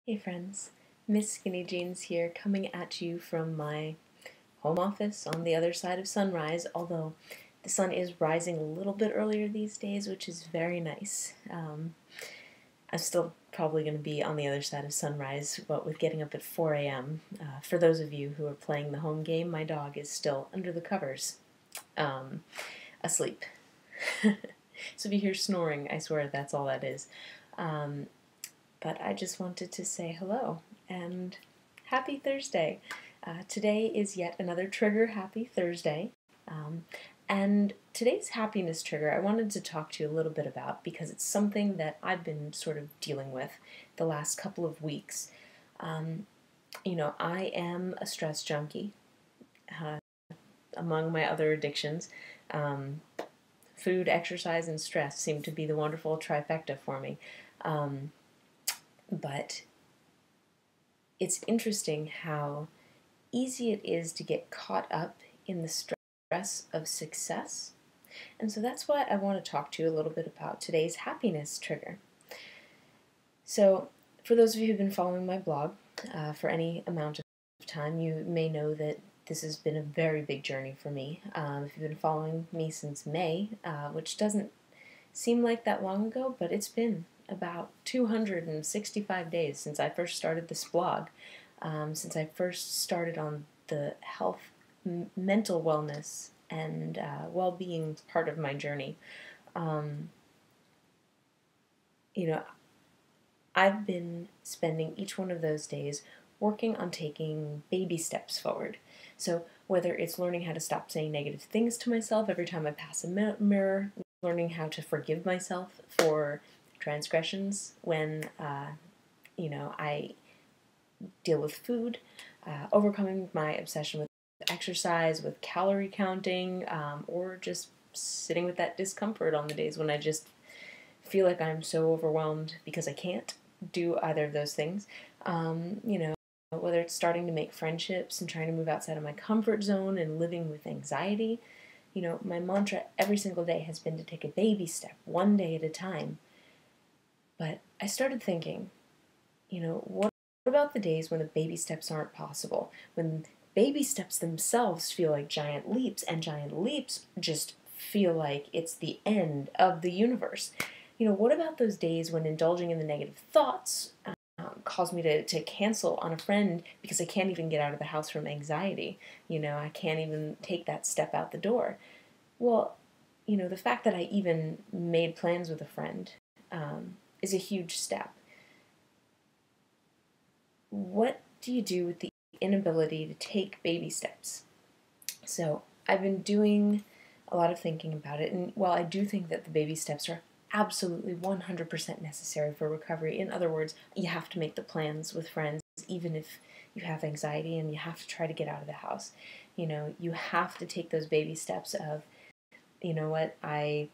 Hey friends, Miss Skinny Jeans here, coming at you from my home office on the other side of sunrise, although the sun is rising a little bit earlier these days, which is very nice. I'm still probably going to be on the other side of sunrise, but with getting up at 4 a.m. For those of you who are playing the home game, my dog is still under the covers, asleep. So if you hear snoring, I swear that's all that is. But I just wanted to say hello and happy Thursday. Today is yet another trigger happy Thursday. And today's happiness trigger I wanted to talk to you a little bit about because it's something that I've been sort of dealing with the last couple of weeks. I am a stress junkie. Among my other addictions, food, exercise, and stress seem to be the wonderful trifecta for me. But it's interesting how easy it is to get caught up in the stress of success. And so that's why I want to talk to you a little bit about today's happiness trigger. So for those of you who've been following my blog for any amount of time, you may know that this has been a very big journey for me. If you've been following me since May, which doesn't seem like that long ago, but it's been about 265 days since I first started this blog, since I first started on the health, mental wellness, and well-being part of my journey. I've been spending each one of those days working on taking baby steps forward. So whether it's learning how to stop saying negative things to myself every time I pass a mirror, learning how to forgive myself for transgressions when, I deal with food, overcoming my obsession with exercise, with calorie counting, or just sitting with that discomfort on the days when I just feel like I'm so overwhelmed because I can't do either of those things. Whether it's starting to make friendships and trying to move outside of my comfort zone and living with anxiety. My mantra every single day has been to take a baby step, one day at a time. But I started thinking, what about the days when the baby steps aren't possible? When baby steps themselves feel like giant leaps, and giant leaps just feel like it's the end of the universe. What about those days when indulging in the negative thoughts cause me to cancel on a friend because I can't even get out of the house from anxiety? I can't even take that step out the door. Well, the fact that I even made plans with a friend is a huge step. What do you do with the inability to take baby steps? So I've been doing a lot of thinking about it, and while I do think that the baby steps are absolutely 100% necessary for recovery, in other words, you have to make the plans with friends, even if you have anxiety and you have to try to get out of the house. You have to take those baby steps of, I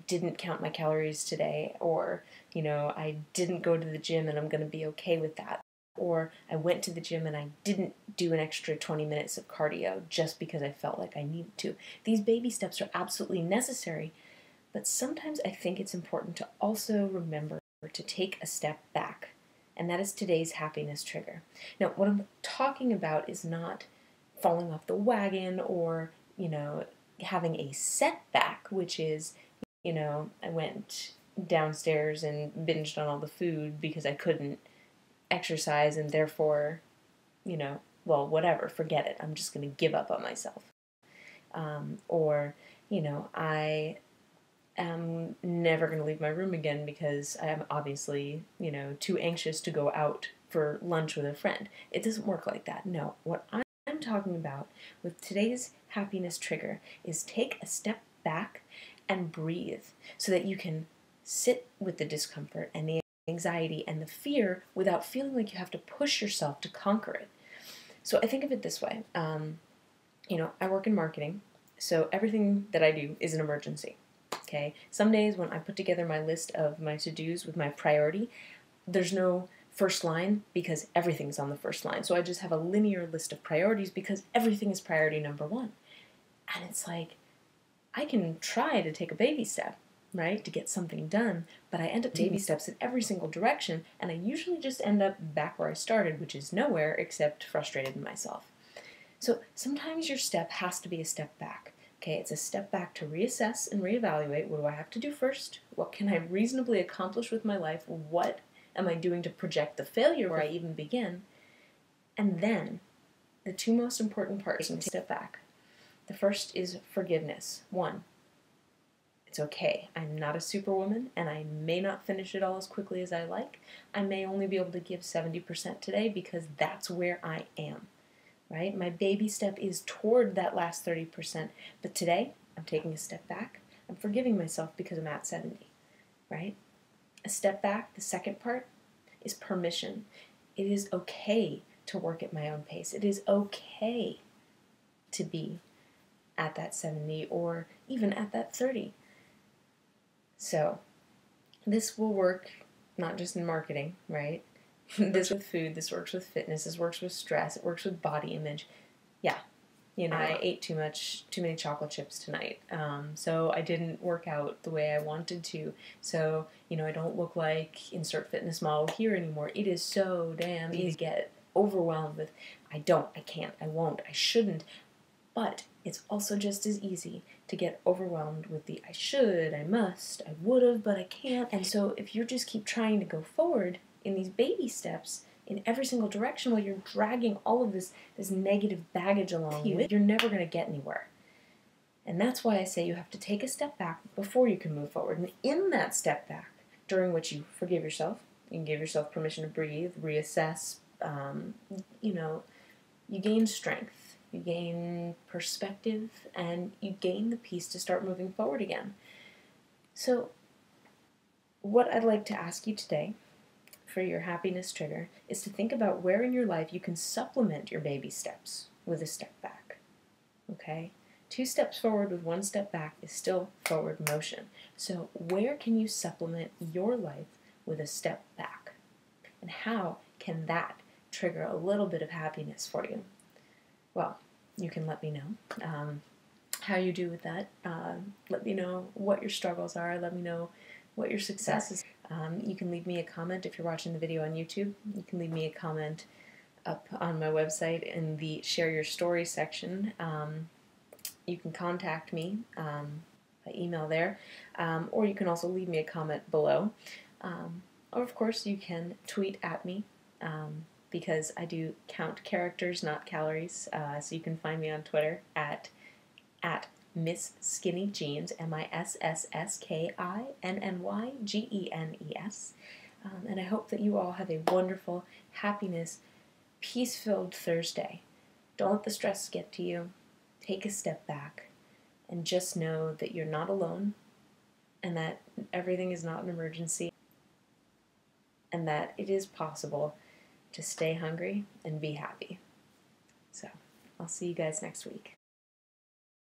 didn't count my calories today, or, I didn't go to the gym and I'm going to be okay with that. Or I went to the gym and I didn't do an extra 20 minutes of cardio just because I felt like I needed to. These baby steps are absolutely necessary, but sometimes I think it's important to also remember to take a step back, and that is today's happiness trigger. Now, what I'm talking about is not falling off the wagon or, having a setback, which is, I went downstairs and binged on all the food because I couldn't exercise and therefore, whatever, forget it. I'm just going to give up on myself. I am never going to leave my room again because I am obviously, too anxious to go out for lunch with a friend. It doesn't work like that. No, what I'm talking about with today's happiness trigger is take a step back and breathe so that you can sit with the discomfort and the anxiety and the fear without feeling like you have to push yourself to conquer it. So I think of it this way. I work in marketing, so everything that I do is an emergency. Okay? Some days when I put together my list of my to-dos with my priority, there's no first line because everything's on the first line. So I just have a linear list of priorities because everything is priority number one. And it's like, I can try to take a baby step. right, to get something done, but I end up taking baby steps in every single direction, and I usually just end up back where I started, which is nowhere except frustrated in myself. So sometimes your step has to be a step back. Okay, it's a step back to reassess and reevaluate. What do I have to do first? What can I reasonably accomplish with my life? What am I doing to project the failure where I even begin? And then, the two most important parts in step back. The first is forgiveness. One, it's okay. I'm not a superwoman, and I may not finish it all as quickly as I like. I may only be able to give 70% today because that's where I am. Right? My baby step is toward that last 30%, but today I'm taking a step back. I'm forgiving myself because I'm at 70, right? A step back, the second part, is permission. It is okay to work at my own pace. It is okay to be at that 70 or even at that 30. So this will work not just in marketing, right? This with food, this works with fitness, this works with stress, it works with body image. Yeah, I ate too many chocolate chips tonight, so I didn't work out the way I wanted to, so, I don't look like insert fitness model here anymore. It is so damn easy to get overwhelmed with, I can't, I won't, I shouldn't, but it's also just as easy to get overwhelmed with the I should, I must, I would've, but I can't, and so if you just keep trying to go forward in these baby steps in every single direction while you're dragging all of this negative baggage along with you, you're never going to get anywhere. And that's why I say you have to take a step back before you can move forward. And in that step back, during which you forgive yourself, you can give yourself permission to breathe, reassess, you gain strength, you gain perspective, and you gain the peace to start moving forward again. So what I'd like to ask you today for your happiness trigger is to think about where in your life you can supplement your baby steps with a step back. Okay? 2 steps forward with 1 step back is still forward motion. So where can you supplement your life with a step back? And how can that trigger a little bit of happiness for you? Well, you can let me know how you do with that. Let me know what your struggles are. Let me know what your success is. You can leave me a comment if you're watching the video on YouTube. You can leave me a comment up on my website in the Share Your Story section. You can contact me by email there, or you can also leave me a comment below. Or, of course, you can tweet at me because I do count characters, not calories. So you can find me on Twitter at Miss Skinny Genes, MISSSKINNYGENES. And I hope that you all have a wonderful, happiness, peace-filled Thursday. Don't let the stress get to you. Take a step back and just know that you're not alone and that everything is not an emergency and that it is possible to stay hungry and be happy. So, I'll see you guys next week.